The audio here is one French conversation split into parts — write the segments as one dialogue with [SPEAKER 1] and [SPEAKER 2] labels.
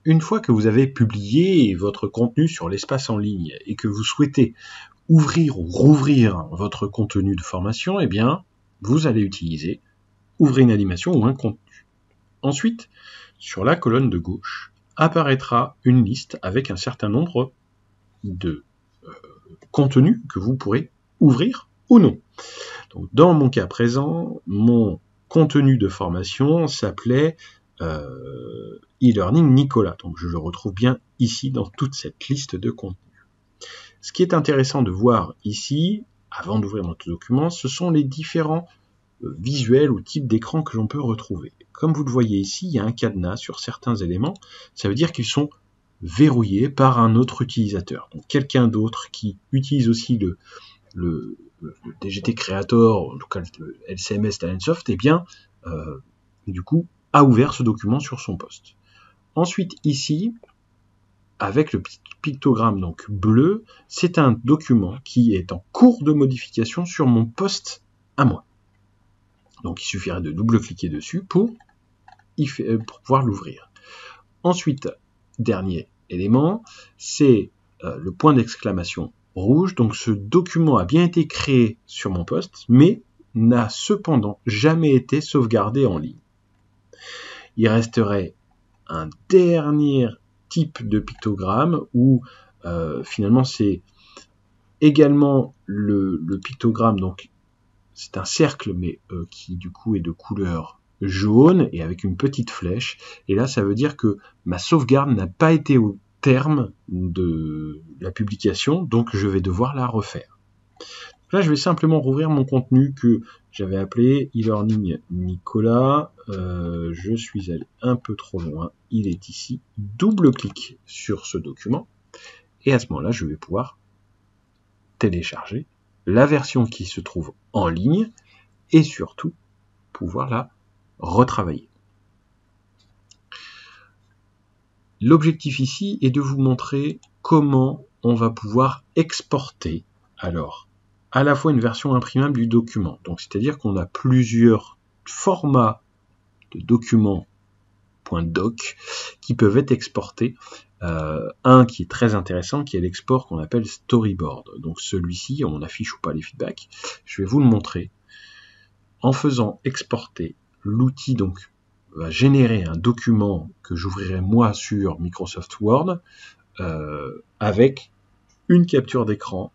[SPEAKER 1] une fois que vous avez publié votre contenu sur l'espace en ligne et que vous souhaitez ouvrir ou rouvrir votre contenu de formation, eh bien, vous allez utiliser ouvrir une animation ou un contenu. Ensuite, sur la colonne de gauche, apparaîtra une liste avec un certain nombre de contenus que vous pourrez ouvrir ou non. Donc, dans mon cas présent, mon contenu de formation s'appelait e-learning Nicolas. Donc, je le retrouve bien ici dans toute cette liste de contenus. Ce qui est intéressant de voir ici, avant d'ouvrir notre document, ce sont les différents visuels ou types d'écran que l'on peut retrouver. Comme vous le voyez ici, il y a un cadenas sur certains éléments. Ça veut dire qu'ils sont verrouillés par un autre utilisateur. Donc, quelqu'un d'autre qui utilise aussi le DGT Creator, en tout cas le LCMS Talentsoft, eh bien, du coup, a ouvert ce document sur son poste. Ensuite, ici, avec le pictogramme donc bleu, c'est un document qui est en cours de modification sur mon poste à moi. Donc, il suffirait de double-cliquer dessus pour pouvoir l'ouvrir. Ensuite, dernier élément, c'est le point d'exclamation rouge. Donc, ce document a bien été créé sur mon poste, mais n'a cependant jamais été sauvegardé en ligne. Il resterait un dernier type de pictogramme où finalement c'est également le pictogramme, donc c'est un cercle mais qui du coup est de couleur jaune et avec une petite flèche, et là ça veut dire que ma sauvegarde n'a pas été au terme de la publication, donc je vais devoir la refaire. Là, je vais simplement rouvrir mon contenu que j'avais appelé e-learning Nicolas. Je suis allé un peu trop loin. Il est ici. Double-clic sur ce document. Et à ce moment-là, je vais pouvoir télécharger la version qui se trouve en ligne et surtout pouvoir la retravailler. L'objectif ici est de vous montrer comment on va pouvoir exporter alors à la fois une version imprimable du document. Donc, c'est-à-dire qu'on a plusieurs formats de documents .doc qui peuvent être exportés. Un qui est très intéressant, qui est l'export qu'on appelle storyboard. Donc, celui-ci, on affiche ou pas les feedbacks. Je vais vous le montrer. En faisant exporter, l'outil donc va générer un document que j'ouvrirai moi sur Microsoft Word avec une capture d'écran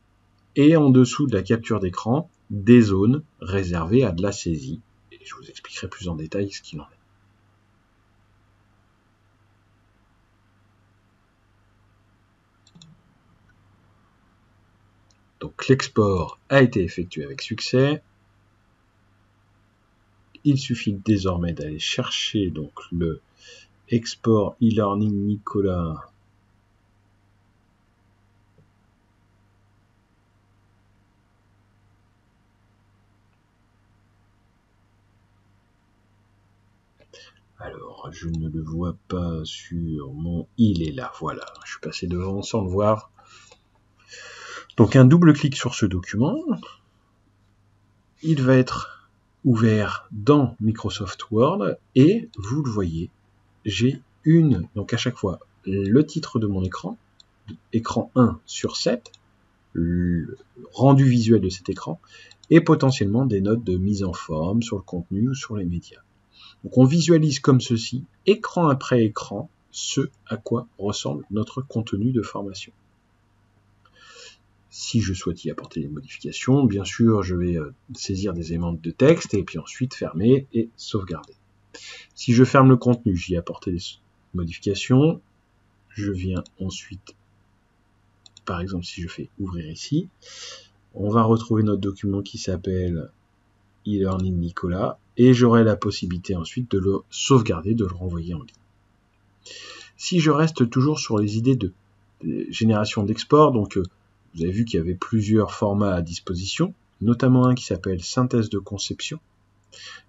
[SPEAKER 1] et en dessous de la capture d'écran, des zones réservées à de la saisie. Et je vous expliquerai plus en détail ce qu'il en est. Donc l'export a été effectué avec succès. Il suffit désormais d'aller chercher donc le export e-learning Nicolas . Alors, je ne le vois pas sur mon... Il est là, voilà. Je suis passé devant sans le voir. Donc, un double clic sur ce document. Il va être ouvert dans Microsoft Word. Et, vous le voyez, j'ai donc à chaque fois, le titre de mon écran, écran 1 sur 7, le rendu visuel de cet écran, et potentiellement des notes de mise en forme sur le contenu ou sur les médias. Donc on visualise comme ceci, écran après écran, ce à quoi ressemble notre contenu de formation. Si je souhaite y apporter des modifications, bien sûr, je vais saisir des éléments de texte et puis ensuite fermer et sauvegarder. Si je ferme le contenu, j'y ai apporté des modifications. Je viens ensuite, par exemple, si je fais ouvrir ici, on va retrouver notre document qui s'appelle e-learning Nicolas. Et j'aurai la possibilité ensuite de le sauvegarder, de le renvoyer en ligne. Si je reste toujours sur les idées de génération d'export, donc vous avez vu qu'il y avait plusieurs formats à disposition, notamment un qui s'appelle synthèse de conception.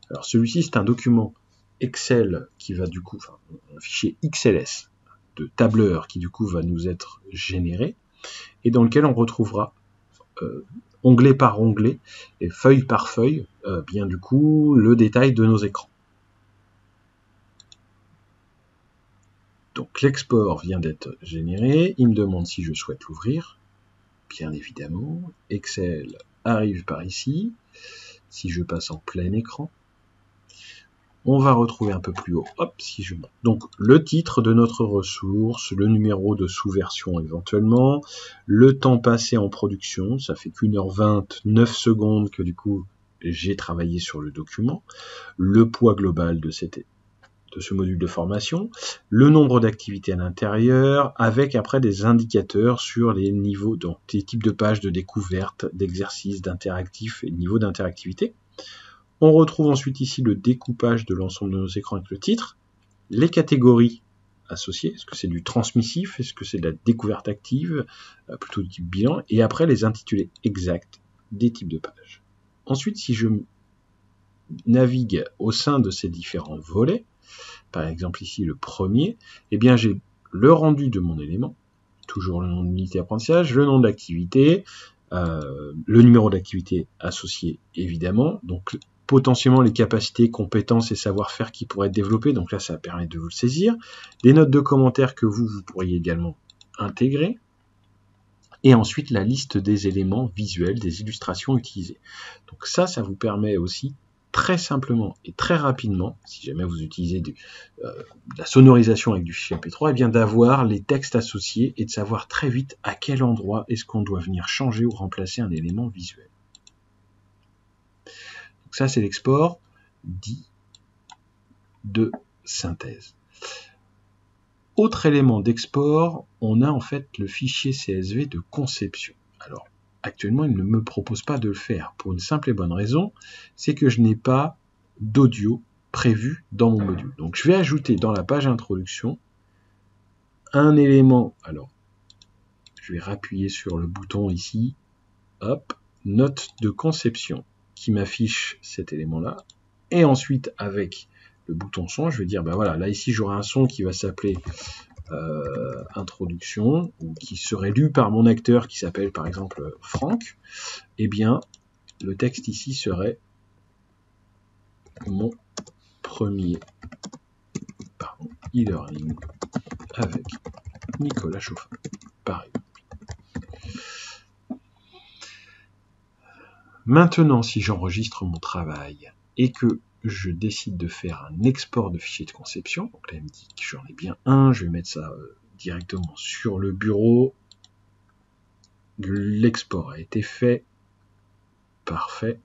[SPEAKER 1] Alors celui-ci, c'est un document Excel qui va du coup, enfin un fichier XLS de tableur qui du coup va nous être généré et dans lequel on retrouvera onglet par onglet et feuille par feuille, bien du coup, le détail de nos écrans. Donc l'export vient d'être généré, il me demande si je souhaite l'ouvrir, bien évidemment. Excel arrive par ici. Si je passe en plein écran, on va retrouver un peu plus haut, hop, si je... Donc le titre de notre ressource, le numéro de sous-version éventuellement, le temps passé en production, ça fait qu'1h20, 9 secondes que du coup j'ai travaillé sur le document, le poids global de ce module de formation, le nombre d'activités à l'intérieur, avec après des indicateurs sur les niveaux, donc les types de pages de découverte, d'exercices, d'interactifs et le niveau d'interactivité. On retrouve ensuite ici le découpage de l'ensemble de nos écrans avec le titre, les catégories associées, est-ce que c'est du transmissif, est-ce que c'est de la découverte active, plutôt du type bilan, et après les intitulés exacts des types de pages. Ensuite, si je navigue au sein de ces différents volets, par exemple ici le premier, eh bien j'ai le rendu de mon élément, toujours le nom de l'unité d'apprentissage, le nom de l'activité, le numéro d'activité associé évidemment, donc potentiellement les capacités, compétences et savoir-faire qui pourraient être développés, donc là ça permet de vous le saisir, des notes de commentaires que vous pourriez également intégrer, et ensuite la liste des éléments visuels, des illustrations utilisées. Donc ça vous permet aussi très simplement et très rapidement, si jamais vous utilisez de la sonorisation avec du fichier MP3, eh bien d'avoir les textes associés et de savoir très vite à quel endroit est-ce qu'on doit venir changer ou remplacer un élément visuel. Donc ça c'est l'export dit de synthèse. Autre élément d'export, on a en fait le fichier CSV de conception. Alors, actuellement, il ne me propose pas de le faire pour une simple et bonne raison, c'est que je n'ai pas d'audio prévu dans mon module. Donc, je vais ajouter dans la page introduction un élément. Alors, je vais rappuyer sur le bouton ici, hop, note de conception, qui m'affiche cet élément-là. Et ensuite, avec le bouton son, je vais dire, ben voilà, là ici j'aurai un son qui va s'appeler introduction, ou qui serait lu par mon acteur qui s'appelle par exemple Franck. Eh bien, le texte ici serait mon premier e-learning avec Nicolas Chauffin, par exemple. Maintenant, si j'enregistre mon travail et que je décide de faire un export de fichier de conception, donc là il me dit que j'en ai bien un, je vais mettre ça directement sur le bureau, l'export a été fait, parfait.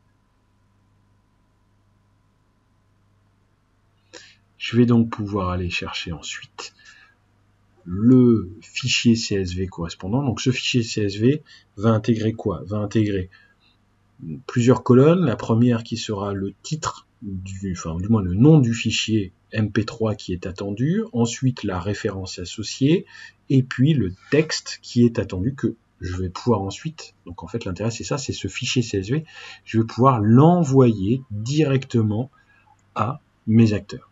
[SPEAKER 1] Je vais donc pouvoir aller chercher ensuite le fichier CSV correspondant. Donc ce fichier CSV va intégrer quoi? Va intégrer plusieurs colonnes. La première qui sera le titre, du moins le nom du fichier MP3 qui est attendu. Ensuite la référence associée. Et puis le texte qui est attendu que je vais pouvoir ensuite, donc en fait l'intérêt c'est ça, c'est ce fichier CSV, je vais pouvoir l'envoyer directement à mes acteurs.